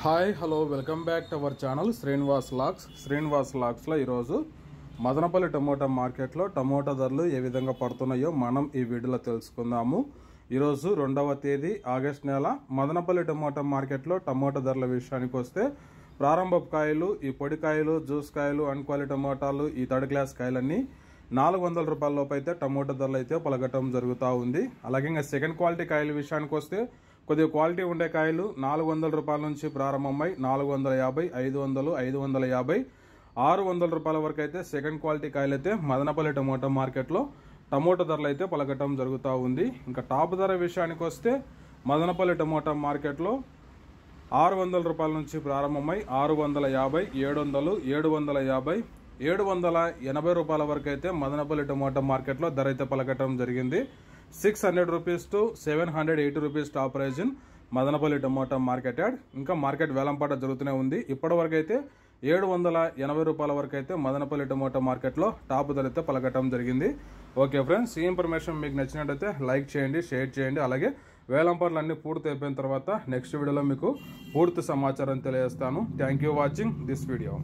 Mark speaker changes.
Speaker 1: Hi hello welcome back to our channel Srinivas లాక్స్లో ఈరోజు Madanapalle tomato మార్కెట్లో టమోటా ధరలు ఏ విధంగా పడుతున్నాయో మనం ఈ వీడియోలో తెలుసుకుందాము. ఈరోజు 2వ తేదీ ఆగస్టు నెల మదనపల్లి టమోటా మార్కెట్లో టమోటా ధరల విషయానికి వస్తే ప్రారంభపు కాయలు, ఈ పొడి కాయలు, జ్యూస్ కాయలు, అన్క్వాలిటీ టమోటాలు, ఈ థర్డ్ క్లాస్ కాయలన్నీ 400 రూపాయల లోపు అయితే టమోటా ధరలు అయితే పలకటం జరుగుతూ ఉంది. అలాగే ఇంకా సెకండ్ క్వాలిటీ కాయల విషయానికి వస్తే కొద్దిగా క్వాలిటీ ఉండే కాయలు 400 రూపాయల నుంచి ప్రారంభమై 450, 500, 550, 600 రూపాయల వరకు అయితే సెకండ్ క్వాలిటీ కాయలు అయితే మదనపల్లి టమోటా మార్కెట్లో టమోటా ధరలు అయితే పలకటం జరుగుతూ ఉంది. ఇంకా టాప్ ధర విషయానికి వస్తే మదనపల్లి టమోటా మార్కెట్లో 600 రూపాయల నుంచి ప్రారంభమై 650, 700, 750, 780 రూపాయల వరకు అయితే మదనపల్లి టమోటా మార్కెట్లో ధర అయితే పలకటం జరిగింది. 600 rupees to 780 rupees top price in Madanapalle tomato market yard. ఇంకా మార్కెట్ వేలంపాట జరుగుతూనే ఉంది. ఇప్పటి వరకు అయితే 780 రూపాయల వరకు అయితే మదనపల్లి టమోటా మార్కెట్లో టాప్ ధర అయితే పలకటం జరిగింది. ఓకే ఫ్రెండ్స్, ఈ ఇన్ఫర్మేషన్ మీకు నచ్చినట్టయితే లైక్ చేయండి, షేర్ చేయండి. అలాగే వేలంపాటలు అన్ని పూర్తి అయిపోయిన తర్వాత నెక్స్ట్ వీడియోలో మీకు పూర్తి సమాచారం తెలియజేస్తాను. Thank you watching this video.